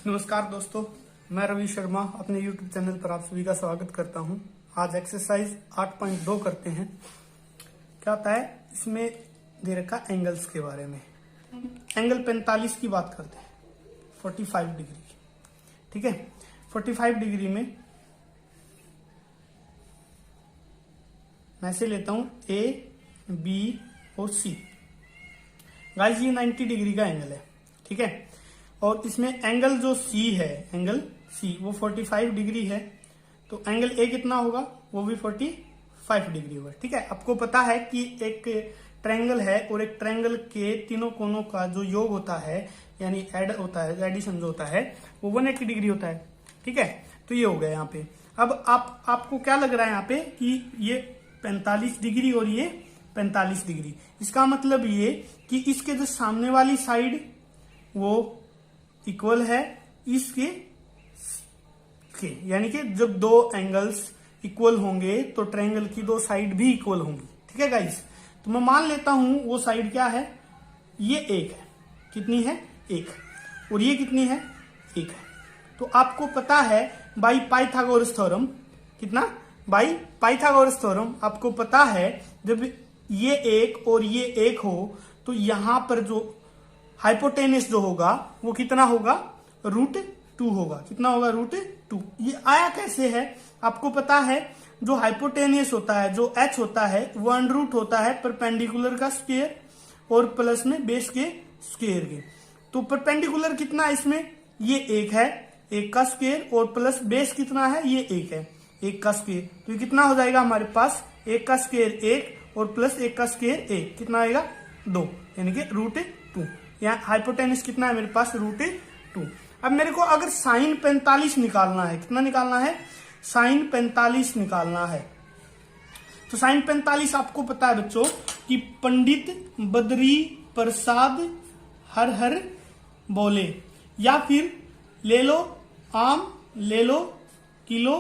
नमस्कार दोस्तों, मैं रवि शर्मा अपने YouTube चैनल पर आप सभी का स्वागत करता हूं। आज एक्सरसाइज 8.2 करते हैं। क्या होता है इसमें दे रखा एंगल्स के बारे में। एंगल 45 की बात करते हैं, 45 डिग्री की। ठीक है, 45 डिग्री में मैं से लेता हूं A, B और C। गाइस ये 90 डिग्री का एंगल है। ठीक है, और इसमें एंगल जो C है, एंगल C वो 45 डिग्री है, तो एंगल A कितना होगा, वो भी 45 डिग्री होगा। ठीक है, आपको पता है कि एक ट्रायंगल है और एक ट्रायंगल के तीनों कोनों का जो योग होता है, यानी ऐड होता है, एडिशन जो होता है वो 180 डिग्री होता है। ठीक है, तो ये हो गया यहाँ पे। अब आपको क्या लग रहा है यहाँ पे कि ये 45 डिग्री और ये 45 डिग्री। इसका मतलब ये कि इसके जो सामने वाली साइड वो इक्वल है इसके के, यानी कि जब दो एंगल्स इक्वल होंगे तो ट्रायंगल की दो साइड भी इक्वल होंगी। ठीक है गाइस, तो मैं मान लेता हूं वो साइड क्या है, ये एक है। कितनी है, एक। और ये कितनी है, एक है। तो आपको पता है बाई पाइथागोरस थ्योरम, कितना, बाई पाइथागोरस थ्योरम आपको पता है जब ये एक और ये एक हो तो यहां पर जो हाइपोटेनस जो होगा वो कितना होगा, √2 होगा। कितना होगा, √2। ये आया कैसे है, आपको पता है जो हाइपोटेनस होता है, जो h होता है वो √, होता है परपेंडिकुलर का स्क्वायर और प्लस में बेस के स्क्वायर के। तो परपेंडिकुलर कितना है इसमें, ये एक है, एक का स्क्वायर, और प्लस बेस कितना है, ये एक है, एक का स्क्वायर। तो ये कितना हो जाएगा हमारे पास, एक का स्क्वायर एक और प्लस एक का स्क्वायर एक, कितना आएगा 2, यानी कि √2। यहाँ हाइपोटेनस कितना है मेरे पास, √2। अब मेरे को अगर साइन 45 निकालना है, कितना निकालना है, साइन 45 निकालना है। तो साइन 45 आपको पता है बच्चों कि पंडित बद्री प्रसाद हर हर बोले, या फिर ले लो आम ले लो किलो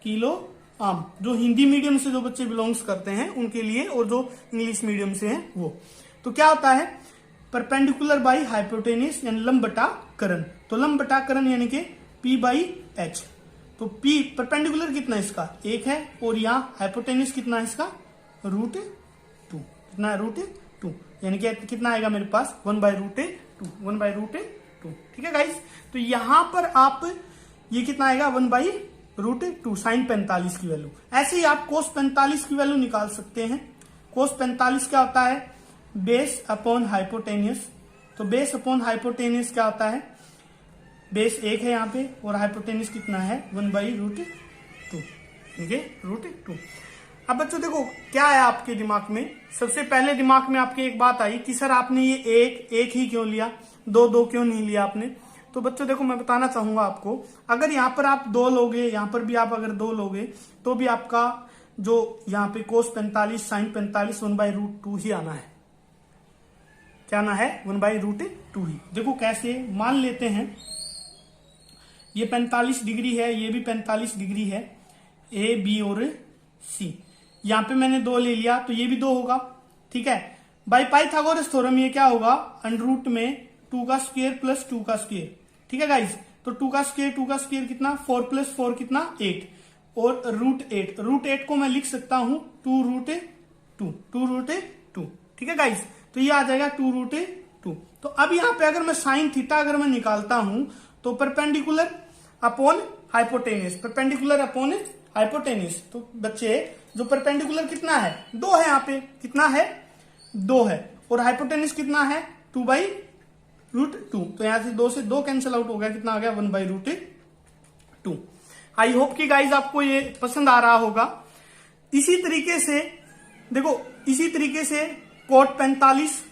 किलो आम। जो हिंदी मीडियम से जो बच्चे बिलोंग्स करते हैं उनके लिए, और जो इंग्लिश मीडियम से हैं वो। तो क्या होता है, परपेंडिकुलर बाई हाइपोटेनस यानी लंब बटा करण। तो लंब बटा करण यानी कि P/H। तो P परपेंडिकुलर कितना है इसका, एक है, और यहाँ हाइपोटेनस कितना है इसका, √2। कितना है, √2, यानी कि कितना आएगा मेरे पास, 1/√2, 1/√2। ठीक है गाइस, तो यहां पर आप ये कितना आएगा, 1/√2 साइन 45 की वैल्यू। ऐसे ही आप कोस 45 की वैल्यू निकाल सकते हैं। कोस 45 क्या होता है, बेस अपॉन हाइपोटेनियस। तो बेस अपॉन हाइपोटेनियस क्या होता है, बेस एक है यहाँ पे और हाइपोटेनियस कितना है, 1/√2। ठीक है, √2। अब बच्चों देखो क्या है आपके दिमाग में, सबसे पहले दिमाग में आपके एक बात आई कि सर आपने ये एक ही क्यों लिया, दो क्यों नहीं लिया आपने। तो बच्चों देखो मैं बताना चाहूंगा आपको, अगर यहाँ पर आप 2 लोगे, यहाँ पर भी आप अगर 2 लोगे तो भी आपका जो यहाँ पे कोस 45 साइन 45 1/√2 ही आना है। क्या ना है, 1/√2 ही। देखो कैसे, मान लेते हैं ये 45 डिग्री है, ये भी 45 डिग्री है, A, B और C। यहां पे मैंने 2 ले लिया तो ये भी 2 होगा। ठीक है, बाई पाइथागोरस थ्योरम ये क्या होगा, √2 में 2 का स्क्वायर प्लस 2 का स्क्वायर। ठीक है गाइस, तो 2 का स्क्वायर कितना, 4 + 4 कितना 8, और √8 को मैं लिख सकता हूं 2√2। ठीक है गाइस, तो ये आ जाएगा 2√2। तो अब यहाँ पे अगर मैं साइन थीटा अगर मैं निकालता हूं तो perpendicular upon hypotenuse, perpendicular upon hypotenuse. तो बच्चे जो परपेंडिकुलर कितना है, 2 है, यहाँ पे कितना है, 2 है, और हाइपोटेनस कितना है, 2/√2। तो यहां से 2 से 2 कैंसिल आउट हो गया, कितना आ गया, 1/√2। आई होप कि गाइज आपको ये पसंद आ रहा होगा। इसी तरीके से देखो, इसी तरीके से कोट 45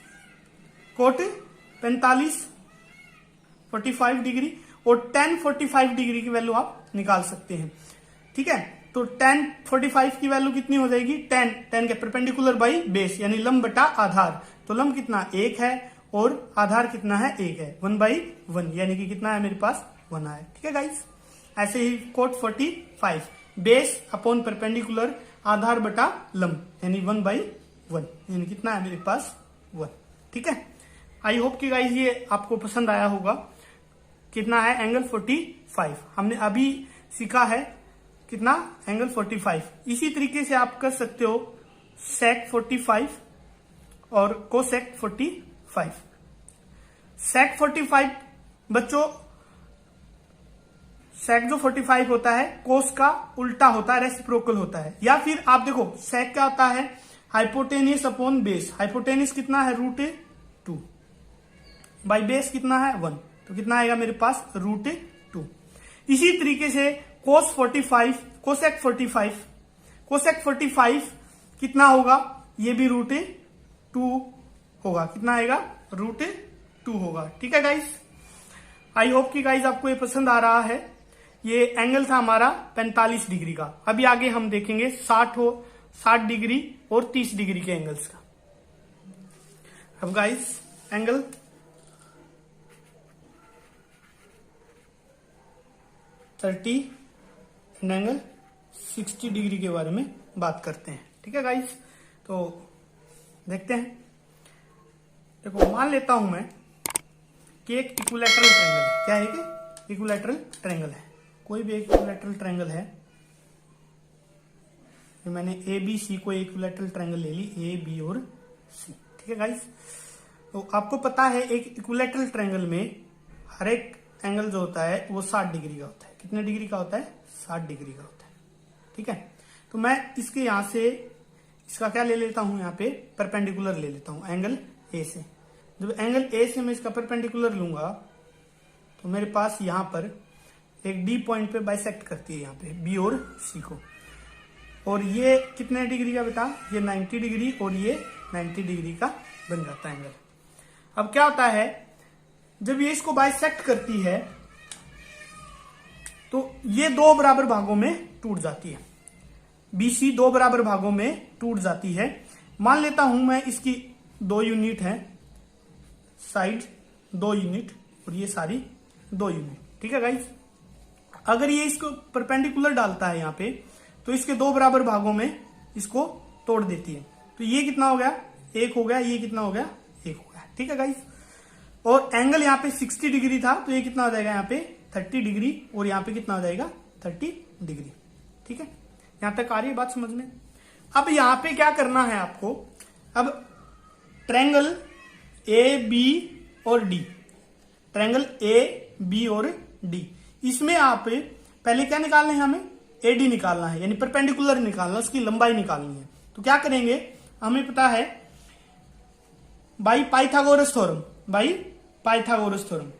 45 डिग्री और tan 45 डिग्री की वैल्यू आप निकाल सकते हैं। ठीक है, तो tan 45 की वैल्यू कितनी हो जाएगी, tan के परपेंडिकुलर बाई बेस यानी लंब बटा आधार। तो लंब कितना, 1 है, और आधार कितना है, 1 है, 1/1, यानी कि कितना है मेरे पास, 1 है। ठीक है गाइस, ऐसे ही कोट 45 बेस अपॉन परपेंडिकुलर आधार बटा लंब यानी 1/1, यानी कितना है मेरे पास, 1। ठीक है, आई होप कि गाइस ये आपको पसंद आया होगा। कितना है एंगल 45। हमने अभी सीखा है कितना एंगल 45। इसी तरीके से आप कर सकते हो सेक 45 और कोसेक 45। सेक 45 बच्चों, सेक जो 45 होता है कोस का उल्टा होता है, रेसिप्रोकल होता है। या फिर आप देखो सेक क्या होता है हाइपोटेनियस अपॉन बेस। हाइपोटेनियस कितना है √2 बाई बेस कितना है 1, तो कितना आएगा मेरे पास √2। इसी तरीके से कोस 45 कोसेक 45, कोसेक 45 कितना होगा, ये भी √2 होगा। कितना आएगा √2 होगा। ठीक है गाइस, आई होप कि गाइस आपको ये पसंद आ रहा है। ये एंगल था हमारा 45 डिग्री का। अभी आगे हम देखेंगे 60 डिग्री और 30 डिग्री के एंगल्स का। अब guys angle 30 and angle 60 degree के बारे में बात करते हैं। ठीक है गाइस, तो देखते हैं। देखो मान लेता हूं मैं कि एक इक्विलैटरल ट्रायंगल है। क्या है कि इक्विलैटरल ट्रायंगल है, कोई भी इक्विलैटरल ट्रायंगल है। मैंने ए बी सी को इक्विलैटरल ट्रायंगल ले ली, ए बी और सी। ठीक है गाइस, तो आपको पता है एक इक्विलैटरल ट्रायंगल में हर एक एंगल जो होता है वो 60 डिग्री का होता है। कितने डिग्री का होता है 60 डिग्री का होता है। ठीक है, तो मैं इसके यहां से इसका क्या ले लेता हूं, यहाँ पे परपेंडिकुलर ले लेता हूं एंगल ए से। जब एंगल ए से मैं इसका परपेंडिकुलर लूंगा तो मेरे पास यहां पर एक डी पॉइंट पे बाइसेक्ट करती है यहाँ पे बी और सी को। और ये कितने डिग्री का बेटा, ये 90 डिग्री और ये 90 डिग्री का बन जाता है एंगल। अब क्या होता है जब ये इसको बाइसेक्ट करती है तो ये दो बराबर भागों में टूट जाती है। बीसी दो बराबर भागों में टूट जाती है। मान लेता हूं मैं इसकी 2 यूनिट है, साइड 2 यूनिट और ये सारी 2 यूनिट। ठीक है गाइस, अगर ये इसको परपेंडिकुलर डालता है यहाँ पे तो इसके दो बराबर भागों में इसको तोड़ देती है। तो ये कितना हो गया 1 हो गया, ये कितना हो गया 1 हो गया। ठीक है गाइस, और एंगल यहाँ पे 60 डिग्री था तो ये कितना हो जाएगा यहाँ पे 30 डिग्री और यहाँ पे कितना हो जाएगा 30 डिग्री। ठीक है, यहां तक आ रही है बात समझ में। अब यहां पे क्या करना है आपको, अब ट्रायंगल ए बी और डी, ट्रायंगल ए बी और डी, इसमें आप पहले क्या निकालना है, हमें एडी निकालना है, यानी परपेंडिकुलर निकालना, उसकी लंबाई निकालनी है। तो क्या करेंगे, हमें पता है by Pythagoras theorem, by Pythagoras theorem.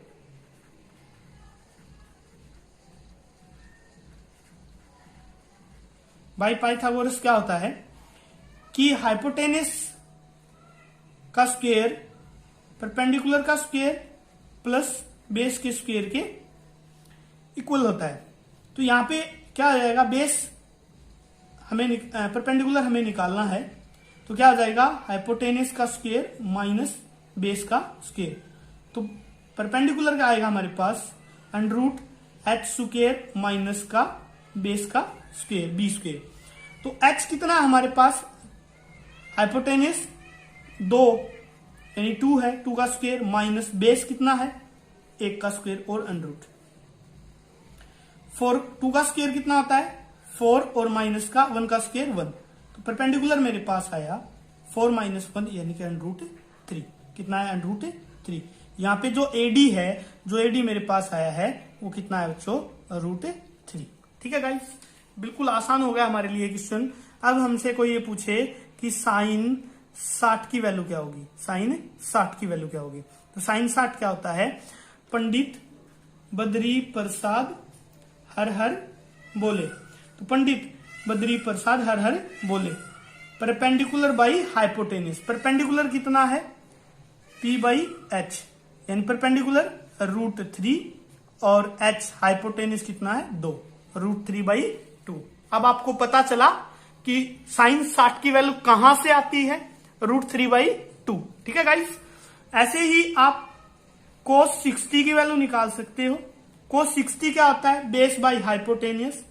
By Pythagoras क्या होता है कि हाइपोटेनस का स्क्वायर परपेंडिकुलर का स्क्वायर प्लस बेस के स्क्वायर के इक्वल होता है। तो यहां पे क्या आ जाएगा, बेस हमें परपेंडिकुलर हमें निकालना है, तो क्या आ जाएगा हाइपोटेनस का स्क्वायर माइनस बेस का स्क्वायर। तो परपेंडिकुलर का आएगा हमारे पास √h² माइनस का बेस का स्क्वायर बी स्क्वायर। तो h कितना है हमारे पास, हाइपोटेनस 2 यानी 2 है, 2 का स्क्वायर माइनस बेस कितना है 1 का स्क्वायर और √। 2 का स्क्वायर कितना होता है 4 और माइनस का 1 का स्क्वायर 1। तो परपेंडिकुलर मेरे पास आया 4 - 1 यानी कि √3। कितना है √3। यहाँ पे जो एडी है, जो एडी मेरे पास आया है वो कितना है बच्चों √3। ठीक है गाइस, बिल्कुल आसान हो गया हमारे लिए क्वेश्चन। अब हमसे कोई ये पूछे कि साइन 60 की वैल्यू क्या होगी, साइन 60 की वैल्यू क्या होगी। तो साइन 60 क्या होता है, पंडित बद्री प्रसाद हर हर बोले। तो पंडित बद्री प्रसाद हर हर बोले, परपेंडिकुलर बाई हाइपोटेनिस। परपेंडिकुलर कितना है P/h, यानी परपेंडिकुलर √3 और h हाइपोटेनिस कितना है 2, √3/2। अब आपको पता चला कि साइन 60 की वैल्यू कहां से आती है, √3/2। ठीक है गाइस, ऐसे ही आप cos 60 की वैल्यू निकाल सकते हो। cos 60 क्या होता है, base by hypotenuse,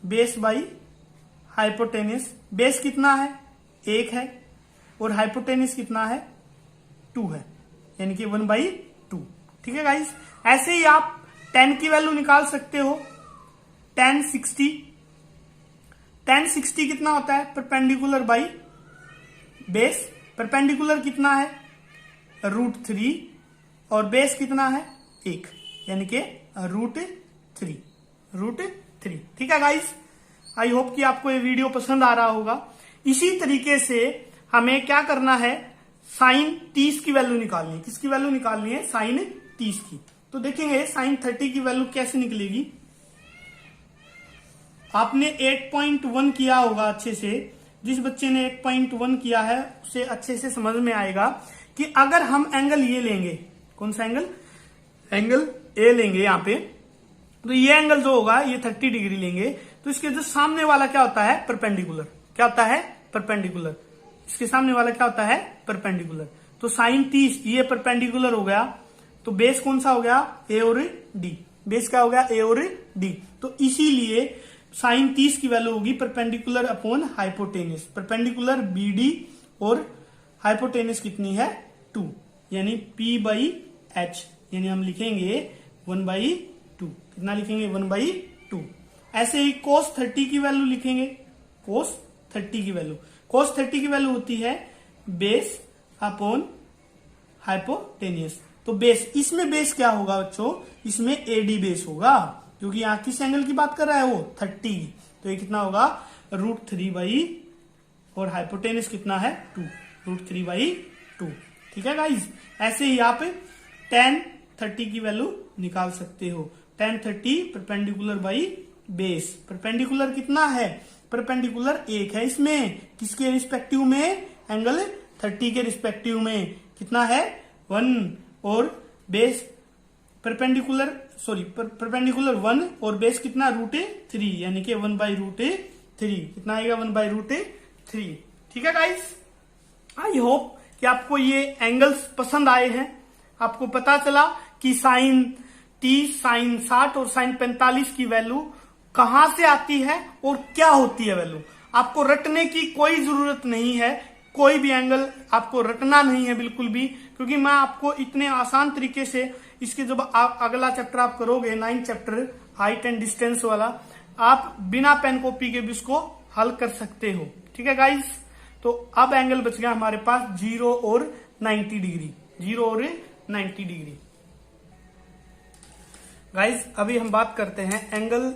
base by hypotenuse. Base कितना है 1 है और हाइपोटेनियस कितना है 2 है, यानी कि 1/2। ठीक है गाइस, ऐसे ही आप tan की वैल्यू निकाल सकते हो। tan 60 कितना होता है? Perpendicular by base. परपेंडिकुलर कितना है? √3 और बेस कितना है? 1, यानी कि √3। ठीक है गाइस, आई होप कि आपको ये वीडियो पसंद आ रहा होगा। इसी तरीके से हमें क्या करना है, साइन 30 की वैल्यू निकालनी है। किसकी वैल्यू निकालनी है? साइन 30 की। तो देखेंगे साइन 30 की वैल्यू कैसे निकलेगी। आपने 8.1 किया होगा अच्छे से। जिस बच्चे ने 8.1 किया है उसे अच्छे से समझ में आएगा कि अगर हम एंगल ये लेंगे, कौन सा एंगल? एंगल ए लेंगे यहाँ पे, तो ये एंगल जो होगा ये 30 डिग्री लेंगे, तो इसके जो सामने वाला क्या होता है? परपेंडिकुलर। क्या होता है? परपेंडिकुलर। इसके सामने वाला क्या होता है? परपेंडिकुलर। तो साइन 30 ये परपेंडिकुलर हो गया, तो बेस कौन सा हो गया? ए और डी। बेस क्या हो गया? ए और डी। तो इसीलिए साइन 30 की वैल्यू होगी perpendicular upon hypotenuse. Perpendicular BD और हाइपोटेनियस कितनी है? 2, यानी P/H, यानी हम लिखेंगे 1/2। कितना लिखेंगे? 1/2। ऐसे ही cos 30 की वैल्यू लिखेंगे। cos 30 की वैल्यू होती है बेस अपॉन हाइपोटेनियस। तो बेस, इसमें बेस क्या होगा बच्चों? इसमें AD बेस होगा, क्योंकि यहां किस एंगल की बात कर रहा है वो? 30। तो ये कितना होगा? √3 और हाइपोटेनियस कितना है? 2, √3/2। ठीक है गाइज, ऐसे ही आप tan 30 की वैल्यू निकाल सकते हो। tan 30 perpendicular by base. Perpendicular कितना है? परपेंडिकुलर 1 है इसमें। किसके रिस्पेक्टिव में? एंगल 30 के रिस्पेक्टिव में। कितना है? 1 और बेस परपेंडिकुलर 1 और बेस कितना? √3, यानी कि 1/√3। कितना आएगा? 1/√3। ठीक है गाइस, आई होप कि आपको ये एंगल्स पसंद आए हैं। आपको पता चला कि साइन 30, साइन 60 और साइन 45 की वैल्यू कहां से आती है और क्या होती है वैल्यू। आपको रटने की कोई जरूरत नहीं है, कोई भी एंगल आपको रटना नहीं है बिल्कुल भी, क्योंकि मैं आपको इतने आसान तरीके से इसके जब अगला चैप्टर आप करोगे 9th chapter height and distance वाला, आप बिना पेन कॉपी के भी इसको हल कर सकते हो। ठीक है गाइस, तो अब एंगल बच गया हमारे पास 0 और 90 डिग्री। 0 और 90 डिग्री। गाइस अभी हम बात करते हैं एंगल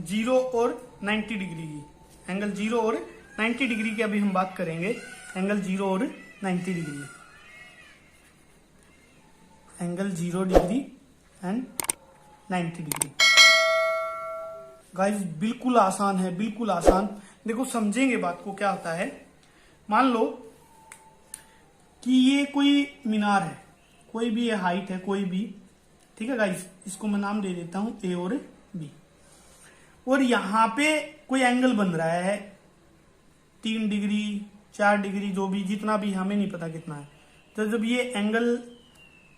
0 और 90 डिग्री की। एंगल 0 और 90 डिग्री की अभी हम बात करेंगे। एंगल 0 और 90 degree, angle 0 degree and 90 degree. Guys बिल्कुल आसान है, बिल्कुल आसान। देखो समझेंगे बात को, क्या होता है। मान लो कि ये कोई मीनार है, कोई भी ये हाइट है, कोई भी। ठीक है गाइस, इसको मैं नाम दे देता हूं A और B। और यहां पे कोई एंगल बन रहा है 3 डिग्री 4 डिग्री, जो भी, जितना भी, हमें नहीं पता कितना है। तो जब ये एंगल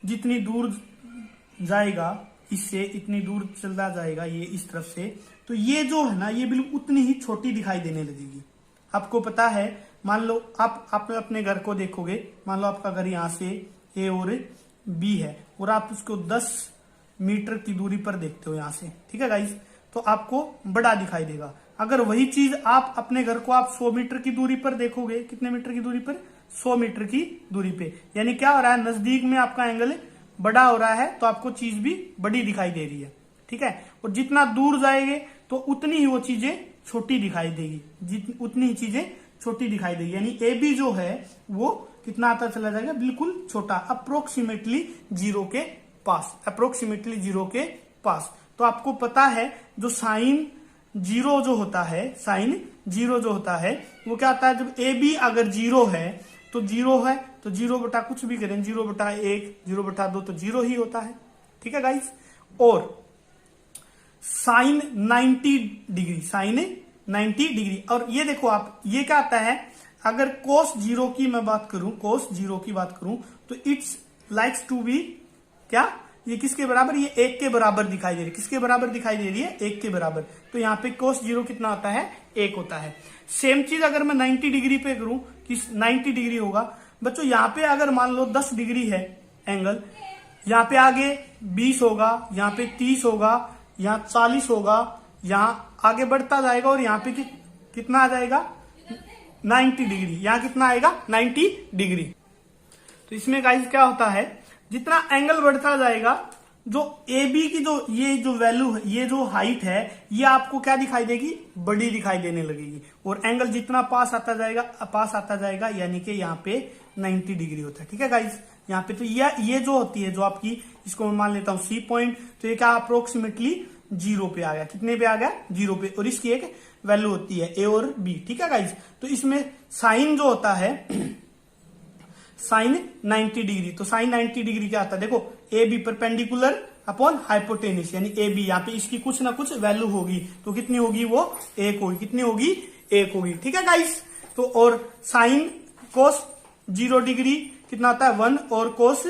जितनी दूर जाएगा, इससे इतनी दूर चलता जाएगा ये इस तरफ से, तो ये जो है ना, ये बिल्कुल उतनी ही छोटी दिखाई देने लगेगी। आपको पता है, मान लो आप अपने घर को देखोगे, मान लो आपका घर यहाँ से A और B है और आप उसको 10 मीटर की दूरी पर देखते हो यहाँ से। ठीक है गाइस, तो आपको बड़ा दिखाई देगा। अगर वही चीज आप अपने घर को आप 100 मीटर की दूरी पर देखोगे, कितने मीटर की दूरी पर? 100 मीटर की दूरी पे, यानी क्या हो रहा है, नजदीक में आपका एंगल बड़ा हो रहा है, तो आपको चीज भी बड़ी दिखाई दे रही है। ठीक है, और जितना दूर जाएंगे तो उतनी ही वो चीजें छोटी दिखाई देगी, उतनी ही चीजें छोटी दिखाई देगी। यानी ए बी जो है वो कितना आता चला जाएगा? बिल्कुल छोटा, अप्रोक्सीमेटली 0 के पास, अप्रोक्सीमेटली 0 के पास। तो आपको पता है जो साइन 0 जो होता है, साइन 0 जो होता है वो क्या आता है, जब ए बी अगर 0 है तो 0 है, तो 0 बटा कुछ भी करें, 0 बटा 1, 0 बटा 2, तो 0 ही होता है। ठीक है गाइस, और साइन 90 डिग्री, साइन 90 डिग्री, और ये देखो आप, ये क्या आता है, अगर कोस 0 की मैं बात करूं, कोस 0 की बात करूं, तो इट्स लाइक्स टू बी क्या, ये किसके बराबर, ये 1 के बराबर दिखाई दे रही है। किसके बराबर दिखाई दे रही है? 1 के बराबर। तो यहाँ पे कोस 0 कितना होता है? 1 होता है। सेम चीज अगर मैं 90 डिग्री पे करूं, कि 90 डिग्री होगा बच्चों, यहाँ पे अगर मान लो 10 डिग्री है एंगल, यहाँ पे आगे 20 होगा, यहाँ पे 30 होगा, यहाँ 40 होगा, यहाँ आगे बढ़ता जाएगा और यहाँ पे कितना आ जाएगा 90 डिग्री। यहाँ कितना आएगा 90 डिग्री। तो इसमें गाइस क्या होता है, जितना एंगल बढ़ता जाएगा जो ए बी की ये जो वैल्यू है, ये जो हाइट है, ये आपको क्या दिखाई देगी, बड़ी दिखाई देने लगेगी। और एंगल जितना पास आता जाएगा यानी कि यहाँ पे 90 डिग्री होता है। ठीक है गाइस, यहाँ पे तो ये जो होती है, जो आपकी, इसको मैं मान लेता हूँ सी पॉइंट, तो ये क्या अप्रोक्सीमेटली 0 पे आ गया। कितने पे आ गया 0 पे। और इसकी एक वैल्यू होती है ए और बी। ठीक है गाइस, तो इसमें साइन जो होता है साइन 90 डिग्री, तो साइन 90 डिग्री क्या आता है, देखो A B perpendicular upon hypotenuse, यानी ए बी, यहाँ पे इसकी कुछ ना कुछ वैल्यू होगी, तो कितनी होगी वो 1 होगी। कितनी होगी 1 होगी। ठीक है गाइस, तो और साइन कोस 0 डिग्री कितना आता है 1, और कोस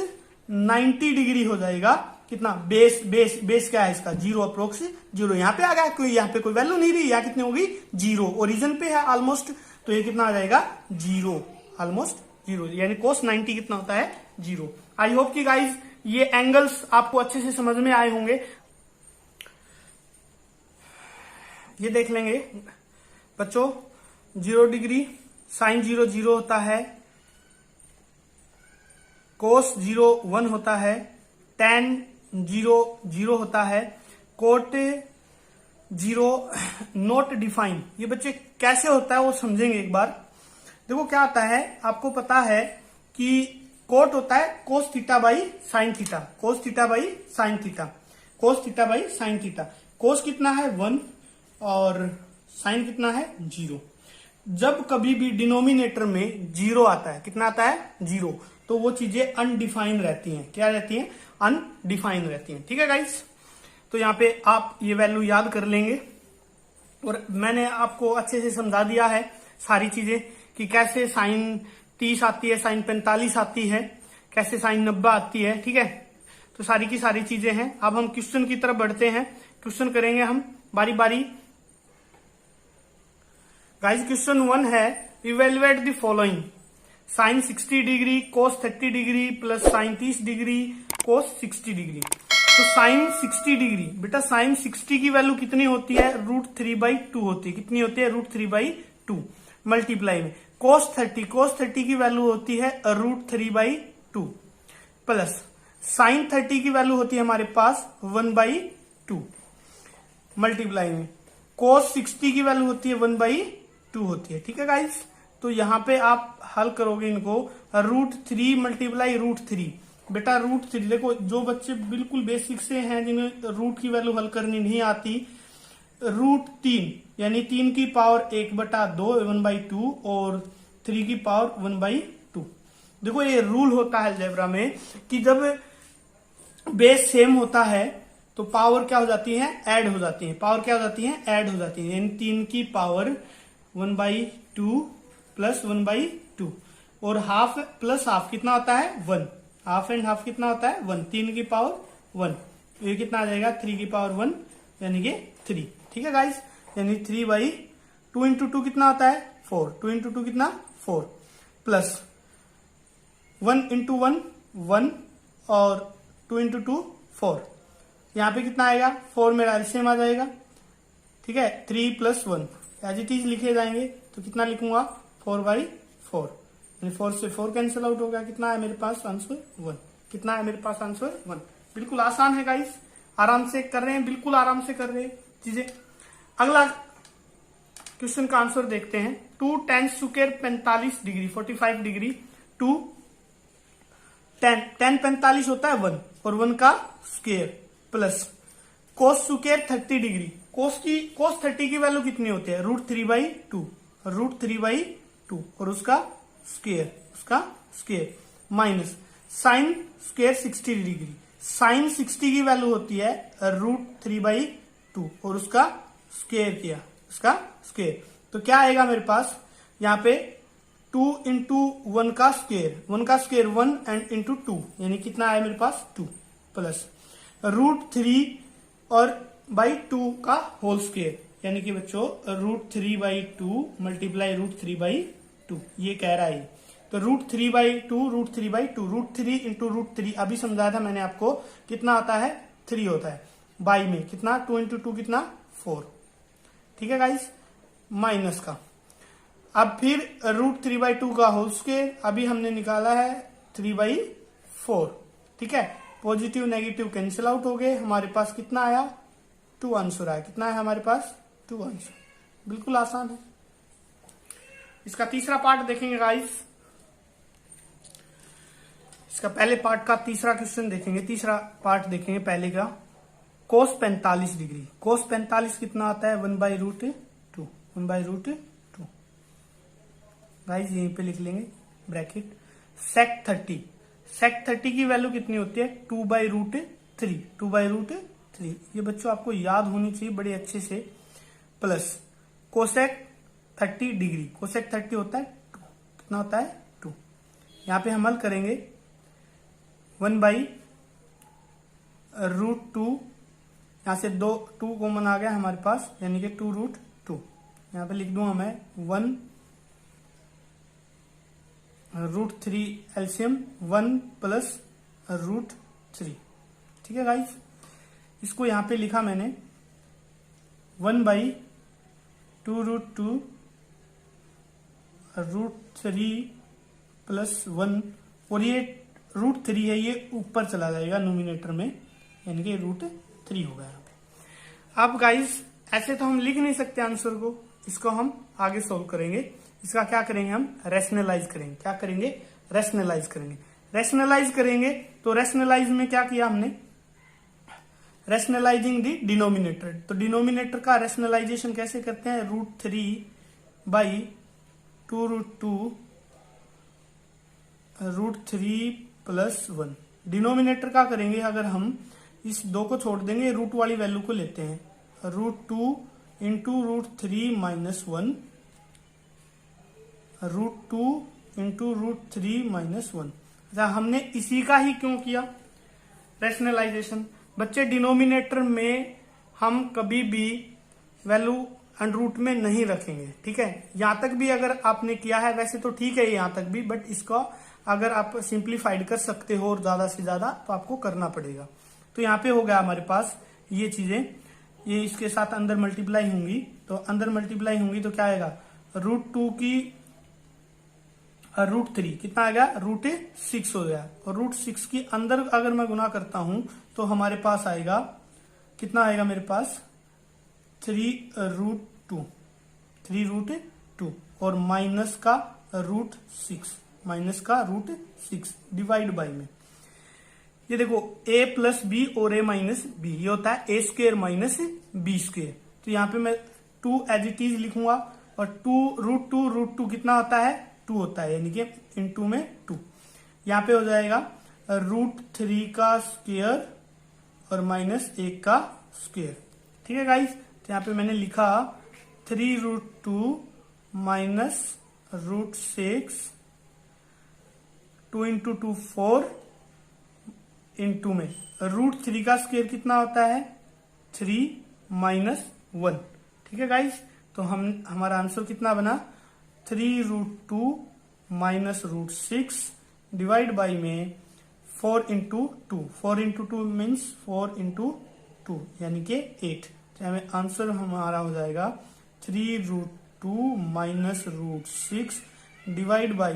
90 डिग्री हो जाएगा कितना, बेस क्या है इसका 0, अप्रोक्स 0। यहाँ पे आ गया, कोई यहाँ पे कोई वैल्यू नहीं रही, यहाँ कितनी होगी 0, ओरिजिन पे है ऑलमोस्ट, तो ये कितना आ जाएगा 0, ऑलमोस्ट 0, यानी कोस 90 कितना होता है 0। आई होप कि गाइज ये एंगल्स आपको अच्छे से समझ में आए होंगे। ये देख लेंगे बच्चों, 0 डिग्री, साइन 0 0 होता है, कोस 0 1 होता है, tan 0 0 होता है, कोट 0 नॉट डिफाइन। ये बच्चे कैसे होता है वो समझेंगे एक बार। देखो क्या आता है, आपको पता है कि कोट होता है cos theta by sine theta, cos theta by sine theta, cos theta by sine theta. Cos कितना है 1 और साइन कितना है 0। जब कभी भी डिनोमिनेटर में 0 आता है, कितना आता है 0, तो वो चीजें अनडिफाइन रहती हैं। क्या रहती हैं, अनडिफाइन रहती हैं। ठीक है गाइस, तो यहाँ पे आप ये वैल्यू याद कर लेंगे। और मैंने आपको अच्छे से समझा दिया है सारी चीजें कि कैसे साइन 30 आती है, साइन 45 आती है, कैसे साइन 90 आती है। ठीक है, तो सारी की सारी चीजें हैं। अब हम क्वेश्चन की तरफ बढ़ते हैं, क्वेश्चन करेंगे हम बारी बारी। गाइस क्वेश्चन 1 है, evaluate the following, sine 60 degree, cos 30 degree plus sine 30 degree, cos 60 degree. तो साइन 60 डिग्री, बेटा साइन 60 की वैल्यू कितनी होती है, √3/2 होती है। कितनी होती है, √3/2 मल्टीप्लाई में कोस 30 की वैल्यू होती है √3/2 प्लस साइन 30 की वैल्यू होती है हमारे पास 1/2 मल्टीप्लाई में कोस 60 की वैल्यू होती है 1/2 होती है। ठीक है गाइस, तो यहां पे आप हल करोगे इनको, √3 मल्टीप्लाई √3। बेटा √3, देखो जो बच्चे बिल्कुल बेसिक से हैं, जिन्हें रूट की वैल्यू हल करनी नहीं आती, √3 यानी 3 की पावर 1/2 1/2 और 3 की पावर 1/2। देखो ये रूल होता है अलजेब्रा में कि जब बेस सेम होता है तो पावर क्या हो जाती है, ऐड हो जाती है। पावर क्या हो जाती है, ऐड हो जाती है। यानी 3 की पावर 1/2 प्लस 1/2 और हाफ प्लस हाफ कितना होता है 1, हाफ एंड हाफ कितना होता है 1, 3 की पावर 1, ये कितना आ जाएगा 3 की पावर 1 यानी कि 3। ठीक है गाइस, यानी 3/2 इंटू 2 कितना होता है 4, 2 इंटू 2 कितना 4 प्लस 1 इंटू 1 1 और 2 इंटू 2 4। यहाँ पे कितना आएगा 4 मेरा एलसीएम आ जाएगा। ठीक है, 3 + 1 एज इट इज लिखे जाएंगे, तो कितना लिखूंगा 4/4, यानी 4 से 4 कैंसिल आउट हो गया। कितना है मेरे पास आंसर 1। कितना है मेरे पास आंसर 1। बिल्कुल आसान है गाइस, आराम से कर रहे हैं, बिल्कुल आराम से कर रहे हैं चीजें। अगला क्वेश्चन का आंसर देखते हैं। 2 tan square 45 degree 45 degree 2 tan 45 होता है 1 और 1 का square plus cos square 30 degree, cos 30 की वैल्यू कितनी होती है √3/2 और उसका square minus sine square 60 degree, sine 60 की वैल्यू होती है √3/2 और उसका स्क्वायर किया, उसका स्क्वायर। तो क्या आएगा मेरे पास यहाँ पे 2 इंटू 1 का स्क्वायर 1 एंड इंटू 2 यानी कितना आया मेरे पास 2 प्लस √3 और /2 का होल स्क्वायर यानी कि बच्चों √3/2 मल्टीप्लाई √3/2 ये कह रहा है। तो √3/2 √3/2 √3 इंटू √3 अभी समझाया था मैंने आपको, कितना आता है 3 होता है, बाई में कितना 2 इंटू 2 कितना 4, ठीक है गाइस, माइनस का। अब फिर √3/2 का होल स्क्वायर, अभी हमने निकाला है 3/4, ठीक है। पॉजिटिव नेगेटिव कैंसिल आउट हो गए, हमारे पास कितना आया 2 आंसर आया, कितना है हमारे पास 2 आंसर, बिल्कुल आसान है। इसका तीसरा पार्ट देखेंगे गाइस, इसका पहले पार्ट का तीसरा क्वेश्चन देखेंगे, तीसरा पार्ट देखेंगे पहले का। cos 45 डिग्री, cos 45 कितना आता है 1/√2, 1/√2 गाइस, यहीं पे लिख लेंगे ब्रैकेट। sec 30, sec 30 की वैल्यू कितनी होती है 2/√3, 2/√3, ये बच्चों आपको याद होनी चाहिए बड़े अच्छे से। प्लस कोसेक 30 डिग्री, कोसेक 30 होता है 2, कितना होता है 2। यहां पे हम हल करेंगे 1/√2, यहां से 2 कॉमन आ गया हमारे पास, यानी कि 2√2। यहां पे लिख दूं हमें 1√3 एलसीएम 1 + √3, ठीक है गाइस। इसको यहां पे लिखा मैंने 1/2√2 √3 + 1, और ये √3 है, ये ऊपर चला जाएगा नोमिनेटर में, यानी कि √3 होगा यहाँ पे। अब गाइस ऐसे तो हम लिख नहीं सकते आंसर को, इसको हम आगे सोल्व करेंगे। इसका क्या करेंगे हम रैशनलाइज करेंगे, क्या करेंगे रैशनलाइज करेंगे। रैशनलाइज करेंगे तो रैशनलाइज में क्या किया हमने, रैशनलाइजिंग दी डिनोमिनेटर। तो डिनोमिनेटर का रैशनलाइजेशन कैसे करते हैं, √3/2√2 √3 + 1। डिनोमिनेटर का करेंगे, अगर हम इस 2 को छोड़ देंगे, रूट वाली वैल्यू को लेते हैं, √2 इंटू √3 - 1, √2 इंटू √3 - 1। अच्छा, हमने इसी का ही क्यों किया रैशनलाइजेशन। बच्चे डिनोमिनेटर में हम कभी भी वैल्यू अंडर रूट में नहीं रखेंगे, ठीक है। यहां तक भी अगर आपने किया है वैसे तो ठीक है यहां तक भी, बट इसका अगर आप सिंप्लीफाइड कर सकते हो और ज्यादा से ज्यादा तो आपको करना पड़ेगा। तो यहाँ पे हो गया हमारे पास ये चीजें, ये इसके साथ अंदर मल्टीप्लाई होंगी, तो अंदर मल्टीप्लाई होंगी तो क्या आएगा √2 की √3 कितना आ गया √6 हो गया, और √6 की अंदर अगर मैं गुना करता हूं तो हमारे पास आएगा कितना आएगा मेरे पास 3√2 और माइनस का √6 डिवाइड बाई में। ये देखो a + b और a - b, ये होता है a² - b²। तो यहाँ पे मैं 2 एज इट इज लिखूंगा, और √2 कितना होता है 2 होता है, यानी कि इनटू में 2। यहाँ पे हो जाएगा √3 का स्क्वायर और -1 का स्क्वायर, ठीक है गाइस। तो यहाँ पे मैंने लिखा 3√2 - √6, 2 इंटू 2 4 इंटू में √3 का स्क्वायर कितना होता है 3 - 1, ठीक है गाइस। तो हमारा आंसर कितना बना 3√2 - √6 डिवाइड बाई में 4 इंटू 2, 4 इंटू 2 मीन्स 4 इंटू 2 यानी कि 8। तो हमें आंसर हमारा हो जाएगा 3√2 - √6 डिवाइड बाई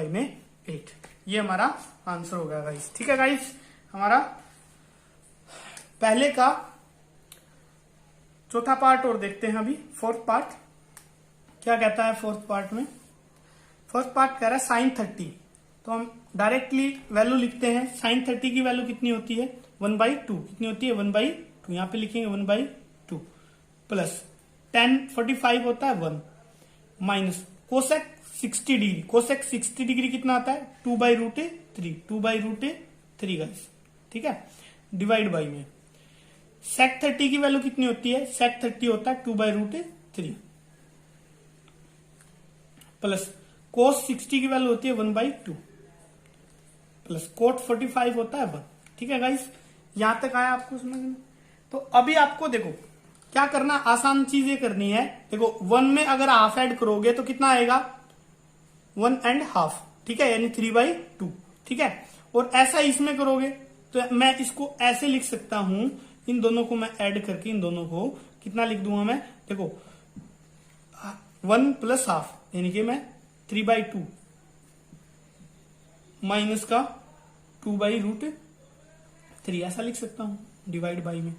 में 8, ये हमारा आंसर होगा गाइस, ठीक है गाइस। हमारा पहले का चौथा पार्ट और देखते हैं अभी, फोर्थ पार्ट क्या कहता है। फोर्थ पार्ट कह रहा है sin 30, तो हम डायरेक्टली वैल्यू लिखते हैं। sin 30 की वैल्यू कितनी होती है 1/2, कितनी होती है 1/2, यहां पे लिखेंगे 1/2 प्लस tan 45 होता है 1 minus cosec 60 degree, cosec 60 degree कितना आता है 2/√3 गाइस, ठीक है, डिवाइड बाई में sec 30 की वैल्यू कितनी होती है, sec 30 होता है 2/√3 प्लस cos 60 की वैल्यू होती है 1/2 प्लस cot 45 होता है 1, ठीक है गाइस। यहां तक आया आपको समझ में। तो अभी आपको देखो क्या करना, आसान चीजें करनी है। देखो 1 में अगर हाफ ऐड करोगे तो कितना आएगा, 1.5, ठीक है, यानी 3/2, ठीक है। और ऐसा इसमें करोगे तो मैं इसको ऐसे लिख सकता हूं, इन दोनों को मैं ऐड करके इन दोनों को कितना लिख दूंगा मैं, देखो 1 + ½ यानी कि मैं 3/2 माइनस का 2/√3 ऐसा लिख सकता हूं डिवाइड बाई में।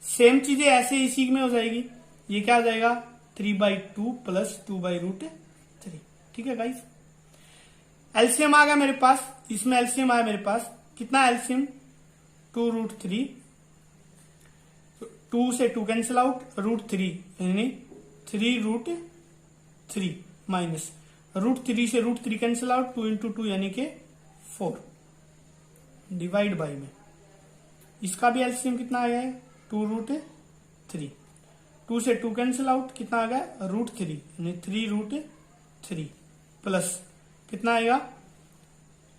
सेम चीजें ऐसे इसी में हो जाएगी, ये क्या आ जाएगा 3/2 + 2/√3, ठीक है गाइस। एलसीएम आ गया मेरे पास, इसमें एलसीएम आया मेरे पास, कितना एलसीएम 2√3, 2 से 2 कैंसिल आउट, √3 यानी 3√3 माइनस √3 से √3 कैंसिल आउट, 2 × 2 यानी कि 4 डिवाइड बाई में। इसका भी एलसीएम कितना आ गया है 2√3, 2 से 2 कैंसिल आउट, कितना आ गया √3 यानी 3√3 प्लस कितना आएगा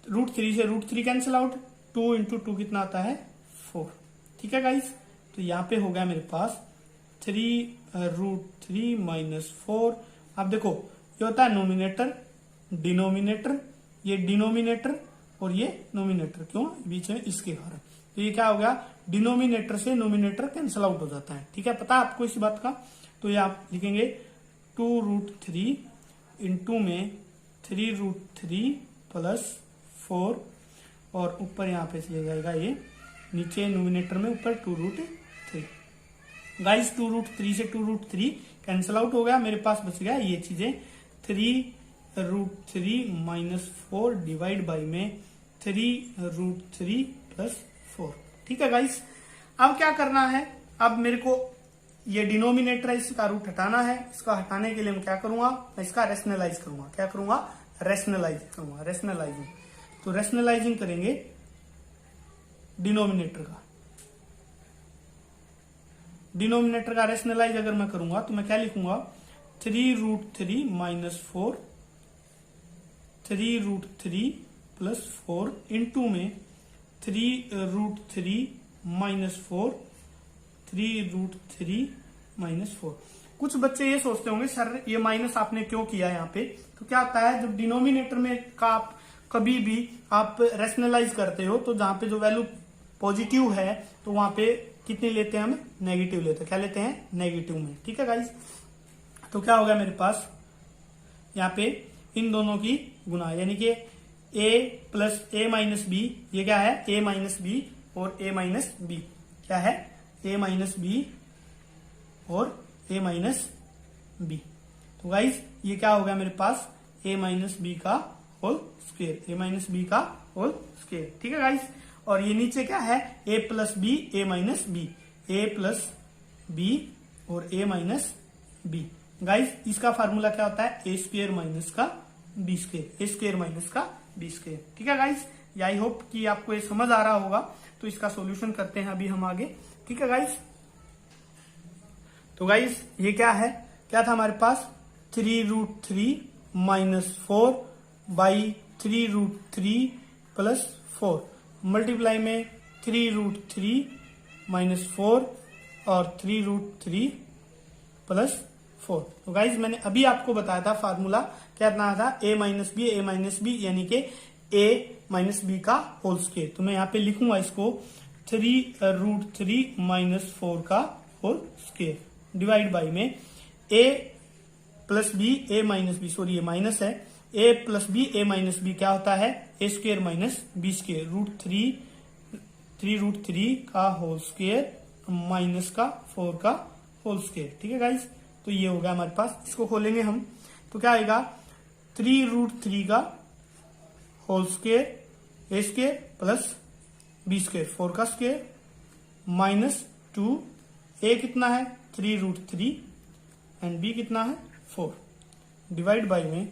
√3 से √3 कैंसिल आउट, 2 × 2 कितना आता है 4, ठीक है गाइस। तो यहां पे हो गया मेरे पास 3√3 माइनस 4। अब देखो ये होता है नोमिनेटर डिनोमिनेटर, ये डिनोमिनेटर और ये नोमिनेटर, क्यों बीच में इसके कारण, तो ये क्या हो गया डिनोमिनेटर से नोमिनेटर कैंसिल आउट हो जाता है, ठीक है, पता है आपको इसी बात का। तो ये आप लिखेंगे 2√3 इंटू में 3√3 + 4 और ऊपर यहाँ पे चले जाएगा ये नीचे नोमिनेटर में, ऊपर 2√3 गाइस। 2√3 से 2√3 कैंसिल आउट हो गया, मेरे पास बच गया ये चीजें 3√3 माइनस 4 डिवाइड बाई में 3√3 + 4, ठीक है गाइस। अब क्या करना है, अब मेरे को ये डिनोमिनेटर है इसका रूट हटाना है। इसका हटाने के लिए मैं क्या करूंगा, मैं इसका रेशनलाइज करूंगा, क्या करूंगा रेशनलाइज करूंगा, रेशनलाइजिंग। तो रेशनलाइजिंग करेंगे डिनोमिनेटर का, डिनोमिनेटर का रेशनलाइज अगर मैं करूंगा तो मैं क्या लिखूंगा 3√3 माइनस 4, 3√3 + 4 इंटू में 3√3 माइनस 4, 3√3 माइनस 4। कुछ बच्चे ये सोचते होंगे सर ये माइनस आपने क्यों किया यहाँ पे, तो क्या होता है जब डिनोमिनेटर में का आप कभी भी आप रेशनलाइज करते हो तो जहां पे जो वैल्यू पॉजिटिव है तो वहां पे कितनी लेते हैं हम नेगेटिव लेते हैं, क्या लेते हैं नेगेटिव में, ठीक है गाइस। तो क्या हो गया मेरे पास यहाँ पे इन दोनों की गुना, यानी कि a + a - b, ये क्या है a - b और a - b, क्या है a - b और a - b। तो गाइस ये क्या हो गया मेरे पास a - b का होल स्क्वायर, a - b का होल स्क्वायर, ठीक है गाइस। और ये नीचे क्या है a + b a - b, a + b और a - b। गाइस इसका फार्मूला क्या होता है a² - b², a² - b², ठीक है गाइस। आई होप कि आपको ये समझ आ रहा होगा। तो इसका सॉल्यूशन करते हैं अभी हम आगे, ठीक है गाइस। तो गाइस ये क्या है, क्या था हमारे पास 3√3 माइनस 4 बाई 3√3 + 4 मल्टीप्लाई में 3√3 माइनस 4 और 3√3 + 4। तो गाइज मैंने अभी आपको बताया था फार्मूला क्या था a - b यानी कि a - b का होल स्क्वायर। तो मैं यहाँ पे लिखूंगा इसको 3√3 माइनस 4 का होल स्क्वायर डिवाइड बाई में a + b a - b, sorry ये माइनस है, a + b a - b क्या होता है a² - b², √3 का होल स्क्वायर माइनस का 4 का होल स्क्वायर, ठीक है गाइज। तो ये हो गया हमारे पास, इसको खोलेंगे हम तो क्या आएगा 3√3 का होल स्क्वायर a² + b², 4 का स्क्वायर माइनस 2, a कितना है 3√3 एंड b कितना है 4 डिवाइड बाई में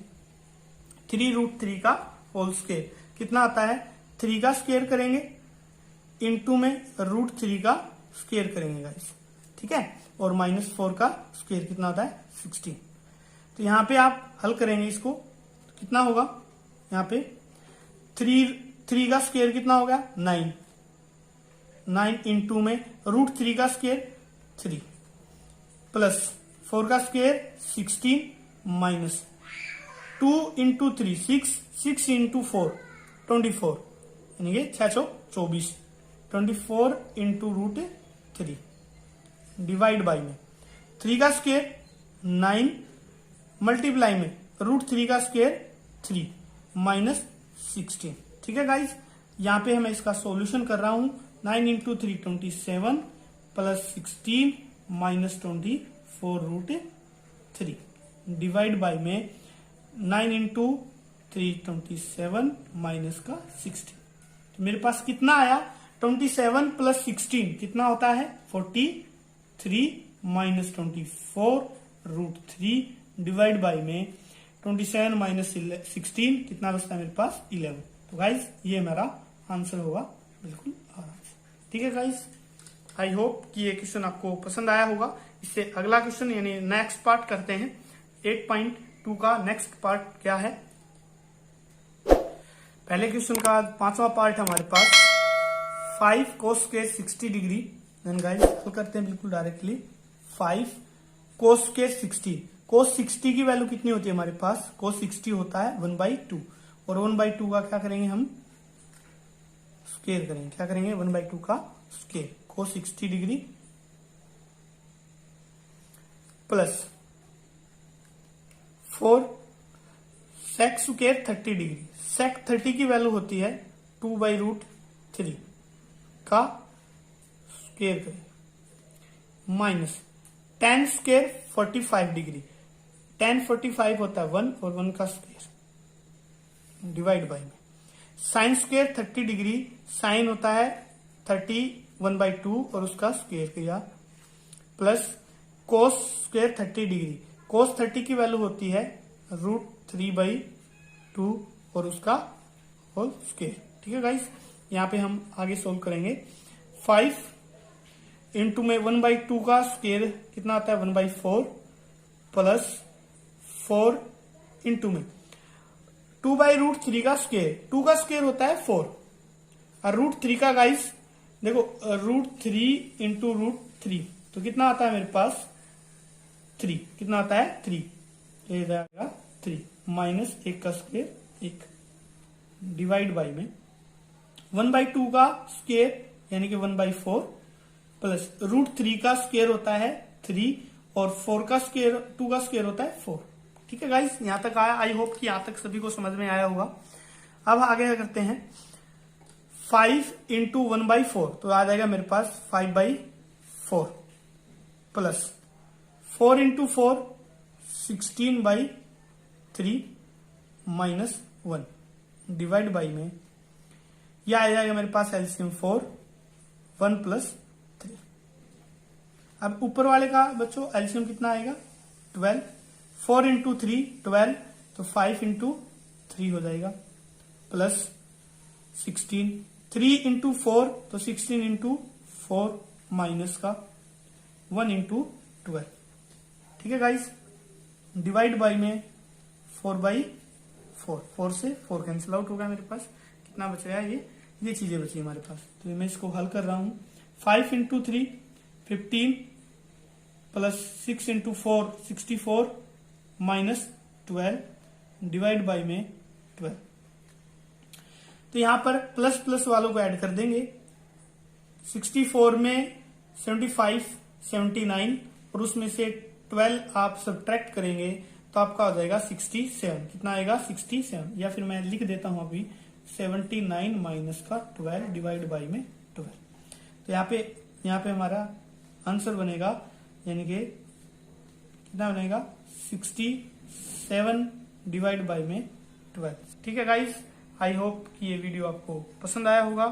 3√3 का होल स्क्वायर कितना आता है 3 का स्क्वायर करेंगे इंटू में √3 का स्क्वायर करेंगे गाइस, ठीक है, और माइनस 4 का स्क्वायर कितना आता है 16। तो यहाँ पे आप हल करेंगे इसको तो कितना होगा यहाँ पे 3 का स्क्वायर कितना होगा 9 इंटू में √3 का स्क्वायर 3 प्लस 4 का स्क्वायर 16 माइनस 2 इंटू 3 6, 6 इंटू 4 24, यानी कि 6 चौक 24, 24 इंटू रूट 3 डिवाइड बाई में 3 का स्क्वायर 9 मल्टीप्लाई में रूट 3 का स्क्वायर 3 माइनस 16। ठीक है गाइस, यहाँ पे मैं इसका सॉल्यूशन कर रहा हूं। 9 into 3 27 plus 16 minus 24 root 3 divide by में 9 इंटू 3 27 माइनस का 16। तो मेरे पास कितना आया 27 प्लस 16 कितना होता है 43 माइनस 24 रूट 3 डिवाइड बाई में 27 माइनस 16 कितना बचता है मेरे पास 11। तो गाइज ये मेरा आंसर होगा बिल्कुल आराम से। ठीक है गाइज, आई होप कि ये क्वेश्चन आपको पसंद आया होगा। इससे अगला क्वेश्चन यानी नेक्स्ट पार्ट करते हैं। 8.2 का नेक्स्ट पार्ट क्या है, पहले क्वेश्चन का 5वां पार्ट हमारे पास 5 cos square 60 degree. Then guys हल करते हैं बिल्कुल डायरेक्टली। 5 cos स्क्वायर 60, cos 60 की वैल्यू कितनी होती है हमारे पास, cos 60 होता है 1/2 और 1/2 का क्या करेंगे हम स्क्वायर करेंगे। क्या करेंगे 1/2 का square, cos 60 degree plus 4 sec square 30 degree. sec 30 की वैल्यू होती है 2/√3 का स्क्वायर करेंगे minus tan square 45 degree. tan 45 होता है 1 और 1 का स्क्वायर डिवाइड बाई में sin स्क्वायर 30 डिग्री। sin होता है 30 1/2 और उसका स्क्वायर किया plus cos square 30 degree. cos 30 की वैल्यू होती है √3/2 और उसका होल स्क्वायर। ठीक है गाइस, यहाँ पे हम आगे सोल्व करेंगे। 5 इंटू में 1/2 का स्क्वायर कितना आता है 1/4 प्लस 4 इंटू में 2/√3 का स्क्वायर। 2 का स्क्वायर होता है 4 और √3 का गाइस देखो √3 इंटू √3 तो कितना आता है मेरे पास 3। कितना आता है 3, ये जाएगा 3 माइनस 1 का स्क्वायर 1 डिवाइड बाई में 1/2 का स्क्वायर यानी कि 1/4 प्लस √3 का स्क्वायर होता है 3 और 4 का स्क्वायर 2 का स्क्वायर होता है 4। ठीक है गाइस, यहां तक आया। आई होप कि यहां तक सभी को समझ में आया होगा। अब आगे क्या करते हैं 5 इंटू 1/4 तो आ जाएगा मेरे पास 5/4 plus 4 into 4 16/3 minus 1 divide by में यह आ जाएगा मेरे पास एलसीएम 4 1 प्लस 3। अब ऊपर वाले का बच्चों एलसीएम कितना आएगा 12। 4 इंटू 3 12 तो 5 इंटू 3 हो जाएगा प्लस 16। 3 इंटू 4 तो 16 इंटू 4 माइनस का 1 इंटू 12। ठीक है गाइस, डिवाइड बाई में 4/4 4 से 4 कैंसिल आउट होगा। मेरे पास कितना बच रहा है ये चीजें बची हमारे पास। तो मैं इसको हल कर रहा हूं। 5 into 3 15 plus 6 into 4 64 minus 12 divide by में 12। तो यहां पर प्लस प्लस वालों को ऐड कर देंगे। 64 में 75 79 और उसमें से 12 आप सब्ट्रैक्ट करेंगे तो आपका हो जाएगा 67। कितना आएगा 67, या फिर मैं लिख देता हूं अभी 79 माइनस का 12 डिवाइड बाई में 12। तो यहाँ पे हमारा आंसर बनेगा यानी कि कितना बनेगा 67 डिवाइड बाई में 12। ठीक है गाइस, आई होप कि ये वीडियो आपको पसंद आया होगा।